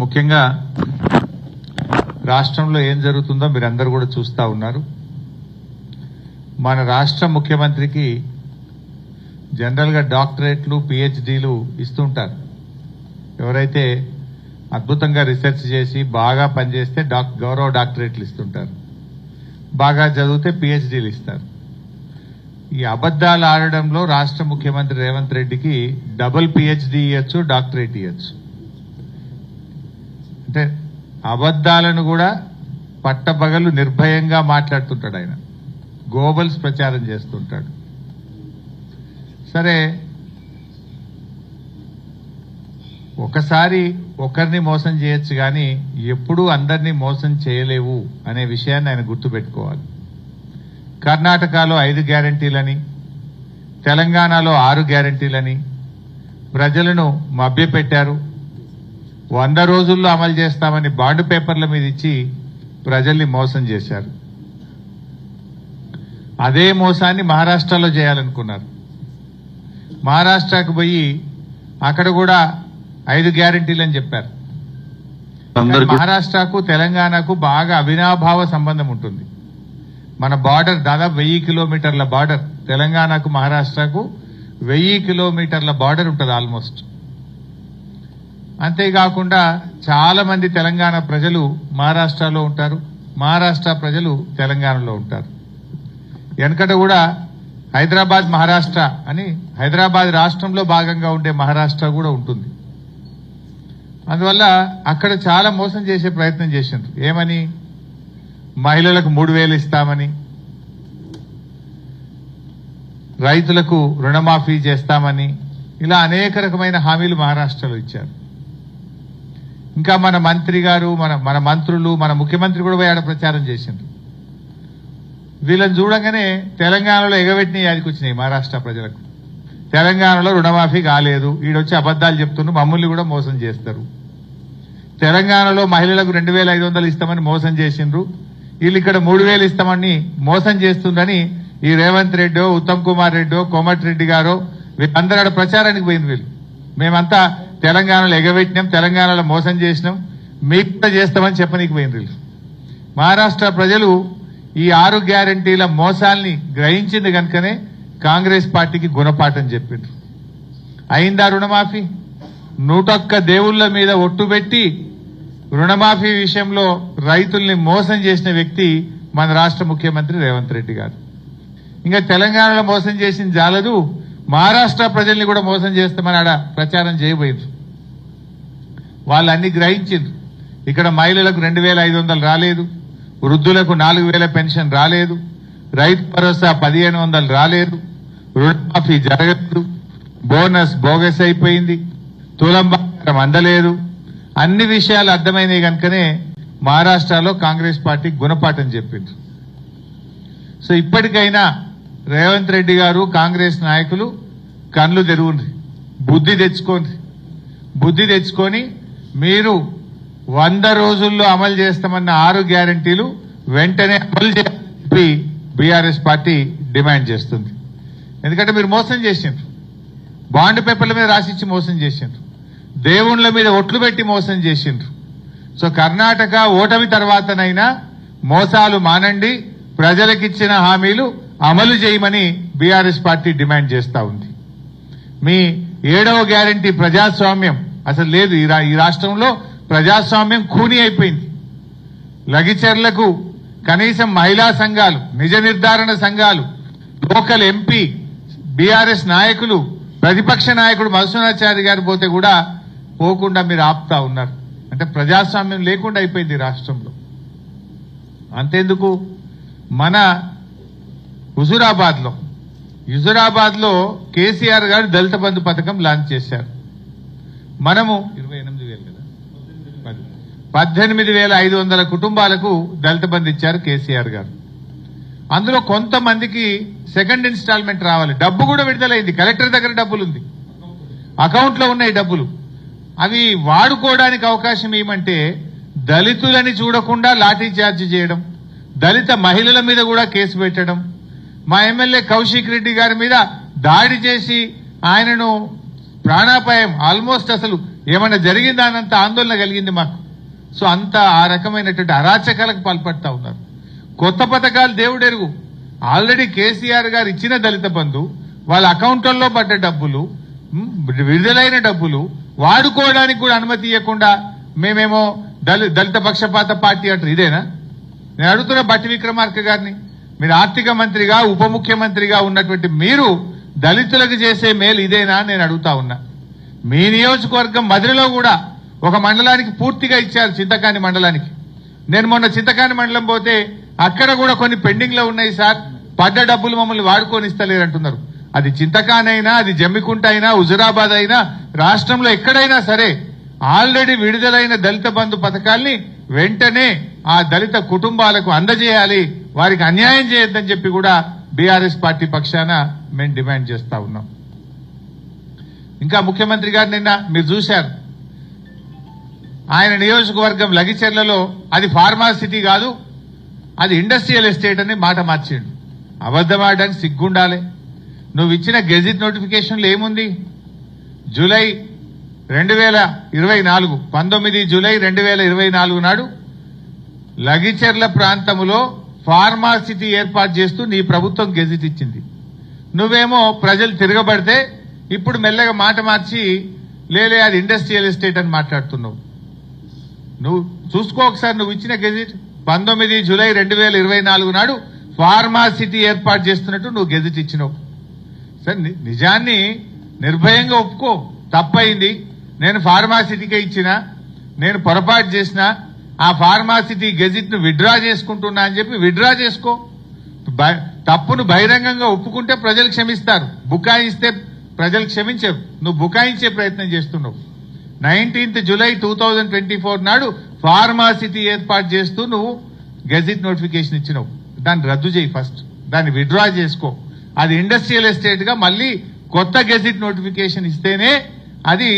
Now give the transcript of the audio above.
ముఖ్యంగా రాష్ట్రంలో ఏం జరుగుతుందో మీరందరూ కూడా చూస్తా ఉన్నారు. మన రాష్ట్ర ముఖ్యమంత్రికి జనరల్గా డాక్టరేట్లు పిహెచ్డీలు ఇస్తుంటారు. ఎవరైతే అద్భుతంగా రీసెర్చ్ చేసి బాగా పనిచేస్తే గౌరవ డాక్టరేట్లు ఇస్తుంటారు, బాగా చదివితే పిహెచ్డీలు ఇస్తారు. ఈ అబద్దాలు ఆడడంలో రాష్ట్ర ముఖ్యమంత్రి రేవంత్ రెడ్డికి డబుల్ పిహెచ్డీ ఇవ్వచ్చు, డాక్టరేట్ ఇవ్వచ్చు. అంటే అబద్దాలను కూడా పట్టపగలు నిర్భయంగా మాట్లాడుతుంటాడు ఆయన, గోబల్స్ ప్రచారం చేస్తుంటాడు. సరే, ఒకసారి ఒకరిని మోసం చేయొచ్చు కానీ ఎప్పుడూ అందరినీ మోసం చేయలేవు అనే విషయాన్ని ఆయన గుర్తుపెట్టుకోవాలి. కర్ణాటకలో 5 గ్యారంటీలని, తెలంగాణలో 6 గ్యారంటీలని ప్రజలను మభ్యపెట్టారు. 100 రోజుల్లో అమలు చేస్తామని బాండ్ పేపర్ల మీద ఇచ్చి ప్రజల్ని మోసం చేశారు. అదే మోసాన్ని మహారాష్ట్రలో చేయాలనుకున్నారు. మహారాష్ట్రకు పోయి అక్కడ కూడా 5 గ్యారంటీలని చెప్పారు. మహారాష్ట్రకు తెలంగాణకు బాగా అవినాభావ సంబంధం ఉంటుంది. మన బార్డర్ దాదాపు 1000 కిలోమీటర్ల బార్డర్, తెలంగాణకు మహారాష్ట్రకు 1000 కిలోమీటర్ల బార్డర్ ఉంటుంది ఆల్మోస్ట్. అంతేకాకుండా చాలా మంది తెలంగాణ ప్రజలు మహారాష్ట్రలో ఉంటారు, మహారాష్ట్ర ప్రజలు తెలంగాణలో ఉంటారు. వెనకట కూడా హైదరాబాద్ మహారాష్ట్ర అని, హైదరాబాద్ రాష్ట్రంలో భాగంగా ఉండే మహారాష్ట్ర కూడా ఉంటుంది. అందువల్ల అక్కడ చాలా మోసం చేసే ప్రయత్నం చేసిండ్రు. ఏమని? మహిళలకు 3000 ఇస్తామని, రైతులకు రుణమాఫీ చేస్తామని, ఇలా అనేక రకమైన హామీలు మహారాష్ట్రలో ఇచ్చారు. ఇంకా మన మంత్రి గారు, మన మంత్రులు, మన ముఖ్యమంత్రి కూడా పోయి ఆడ ప్రచారం చేసిండ్రు. వీళ్ళని చూడంగానే తెలంగాణలో ఎగబెట్టిన యాదికి వచ్చినాయి మహారాష్ట్ర ప్రజలకు. తెలంగాణలో రుణమాఫీ కాలేదు, ఈడొచ్చి అబద్దాలు చెప్తున్నారు, మమ్మల్ని కూడా మోసం చేస్తారు. తెలంగాణలో మహిళలకు 2500 ఇస్తామని మోసం చేసిండ్రు, వీళ్ళు ఇక్కడ 3000 ఇస్తామని మోసం చేస్తుందని ఈ రేవంత్ రెడ్డో, ఉత్తమ్ కుమార్ రెడ్డో, కోమటిరెడ్డి గారో వీళ్ళందరూ ఆడ ప్రచారానికి పోయింది. వీళ్ళు మేమంతా తెలంగాణలో ఎగబెట్టినాం, తెలంగాణలో మోసం చేసినాం, మీకు కూడా చేస్తామని చెప్పనీకి పోయింది వీళ్ళు. మహారాష్ట్ర ప్రజలు ఈ 6 గ్యారంటీల మోసాల్ని గ్రహించింది కనుకనే కాంగ్రెస్ పార్టీకి గుణపాఠం చెప్పిండ్రు. అయిందా రుణమాఫీ? 101 దేవుళ్ల మీద ఒట్టుబెట్టి రుణమాఫీ విషయంలో రైతుల్ని మోసం చేసిన వ్యక్తి మన రాష్ట్ర ముఖ్యమంత్రి రేవంత్ రెడ్డి గారు. ఇంకా తెలంగాణలో మోసం చేసింది జాలదు, మహారాష్ట్ర ప్రజల్ని కూడా మోసం చేస్తామని ఆడ ప్రచారం చేయబోయింది. వాళ్ళు అన్ని గ్రహించిండ్రు. ఇక్కడ మహిళలకు 2500 రాలేదు, వృద్ధులకు 4000 పెన్షన్ రాలేదు, రైతు భరోసా 1500 రాలేదు, రుణమాఫీ జరగలేదు, బోనస్ బోగస్ అయిపోయింది, తులం బంగారం అందలేదు. అన్ని విషయాలు అర్థమైనాయి కనుకనే మహారాష్ట్రలో కాంగ్రెస్ పార్టీ గుణపాఠం చెప్పింది. సో ఇప్పటికైనా రేవంత్ రెడ్డి గారు, కాంగ్రెస్ నాయకులు కళ్ళు తెరువుండ్రి, బుద్ధి తెచ్చుకోండి. బుద్ధి తెచ్చుకొని మీరు 100 రోజుల్లో అమలు చేస్తామన్న 6 గ్యారంటీలు వెంటనే అమలు చేయాలని బీఆర్ఎస్ పార్టీ డిమాండ్ చేస్తుంది. ఎందుకంటే మీరు మోసం చేసిండ్రు, బాండ్ పేపర్ల మీద రాసిచ్చి మోసం చేసిండ్రు, దేవుళ్ల మీద ఒట్లు పెట్టి మోసం చేసిండ్రు. సో కర్ణాటక ఓటమి తర్వాతనైనా మోసాలు మానండి, ప్రజలకిచ్చిన హామీలు అమలు చేయమని బీఆర్ఎస్ పార్టీ డిమాండ్ చేస్తా ఉంది. మీ 7వ గ్యారంటీ ప్రజాస్వామ్యం అసలు లేదు. ఈ రాష్ట్రంలో ప్రజాస్వామ్యం ఖూనీ అయిపోయింది. లగిచర్లకు కనీసం మహిళా సంఘాలు, నిజ నిర్ధారణ సంఘాలు, లోకల్ ఎంపీ, బీఆర్ఎస్ నాయకులు, ప్రతిపక్ష నాయకుడు మధుసూదనాచారి గారు పోతే కూడా పోకుండా మీరు ఆపుతా ఉన్నారు. అంటే ప్రజాస్వామ్యం లేకుండా అయిపోయింది రాష్ట్రంలో. అంతేందుకు, మన హుజురాబాద్ లో కేసీఆర్ గారు దళిత బంధు పథకం లాంచ్ చేశారు. మనము 18,500 కుటుంబాలకు దళిత బంధు ఇచ్చారు కేసీఆర్ గారు. అందులో కొంతమందికి సెకండ్ ఇన్స్టాల్మెంట్ రావాలి, డబ్బు కూడా విడుదలైంది, కలెక్టర్ దగ్గర డబ్బులుంది, అకౌంట్ లో ఉన్నాయి డబ్బులు. అవి వాడుకోవడానికి అవకాశం ఏమంటే దళితులని చూడకుండా లాఠీ చార్జ్ చేయడం, దళిత మహిళల మీద కూడా కేసు పెట్టడం, మా ఎమ్మెల్యే కౌశిక్ రెడ్డి గారి మీద దాడి చేసి ఆయనను ప్రాణాపాయం, ఆల్మోస్ట్ అసలు ఏమన్నా జరిగిందా అన్నంత ఆందోళన కలిగింది మాకు. సో అంత ఆ రకమైనటువంటి అరాచకాలకు పాల్పడతా ఉన్నారు. కొత్త పథకాలు దేవుడెరుగు. ఆల్రెడీ కేసీఆర్ గారు ఇచ్చిన దళిత బంధు, వాళ్ళ అకౌంట్లలో పడ్డ డబ్బులు, విడుదలైన డబ్బులు వాడుకోవడానికి కూడా అనుమతి ఇవ్వకుండా మేమేమో దళిత పక్షపాత పార్టీ అంటారు. ఇదేనా? నేను అడుగుతున్న బట్టి విక్రమార్క గారిని, మీరు ఆర్థిక మంత్రిగా ఉప ముఖ్యమంత్రిగా ఉన్నటువంటి మీరు దళితులకు చేసే మేలు ఇదేనా నేను అడుగుతా ఉన్నా. మీ నియోజకవర్గం మధురలో కూడా ఒక మండలానికి పూర్తిగా ఇచ్చారు, చింతకాని మండలానికి. నేను మొన్న చింతకాని మండలం పోతే అక్కడ కూడా కొన్ని పెండింగ్ లో ఉన్నాయి సార్, పడ్డ డబ్బులు మమ్మల్ని వాడుకొని ఇస్తలేరంటున్నారు. అది చింతకాని అయినా, అది జమ్మికుంట అయినా, హుజురాబాద్ అయినా, రాష్ట్రంలో ఎక్కడైనా సరే ఆల్రెడీ విడుదలైన దళిత బంధు పథకాల్ని వెంటనే ఆ దళిత కుటుంబాలకు అందజేయాలి, వారికి అన్యాయం చేయొద్దని చెప్పి కూడా బీఆర్ఎస్ పార్టీ పక్షాన మేము డిమాండ్ చేస్తా ఉన్నాం. ఇంకా ముఖ్యమంత్రి గారు నిన్న మీరు చూశారు, ఆయన నియోజకవర్గం లగిచెర్లలో అది ఫార్మాసిటీ కాదు, అది ఇండస్ట్రియల్ ఎస్టేట్ అని మాట మార్చిండు. అబద్ధమాడడానికి సిగ్గుండాలి. నువ్వు ఇచ్చిన గెజిట్ నోటిఫికేషన్లు ఏముంది? జూలై 2024 19 జూలై 2024 నాడు లగిచెర్ల ప్రాంతంలో ఫార్మాసిటీ ఏర్పాటు చేస్తూ నీ ప్రభుత్వం గెజిట్ ఇచ్చింది. నువ్వేమో ప్రజలు తిరగబడితే ఇప్పుడు మెల్లగా మాట మార్చి లేలే అది ఇండస్ట్రియల్ ఎస్టేట్ అని మాట్లాడుతున్నావు. నువ్వు చూసుకో ఒకసారి, నువ్వు ఇచ్చిన గెజిట్ 19 జూలై 2024 నాడు ఫార్మాసిటీ ఏర్పాటు చేస్తున్నట్టు నువ్వు గెజిట్ ఇచ్చినావు. సరే, నిజాన్ని నిర్భయంగా ఒప్పుకో, తప్పయింది, నేను ఫార్మాసిటీకే ఇచ్చిన, నేను పొరపాటు చేసిన, ఆ ఫార్మాసిటీ గెజిట్ ను విత్డ్రా చేసుకుంటున్నా అని చెప్పి విత్డ్రా చేసుకో. తప్పును బహిరంగంగా ఒప్పుకుంటే ప్రజలు క్షమిస్తారు, బుకాయిస్తే ప్రజలు క్షమించరు. నువ్వు బుకాయించే ప్రయత్నం చేస్తున్నావు. 19 జూలై 2024 నాడు ఫార్మాసిటీ ఏర్పాటు చేస్తూ నువ్వు గెజిట్ నోటిఫికేషన్ ఇచ్చినావు. దాన్ని రద్దు చేయి, ఫస్ట్ దాన్ని విత్డ్రా చేసుకో. అది ఇండస్ట్రియల్ ఎస్టేట్ గా మళ్ళీ కొత్త గెజిట్ నోటిఫికేషన్ ఇస్తేనే అది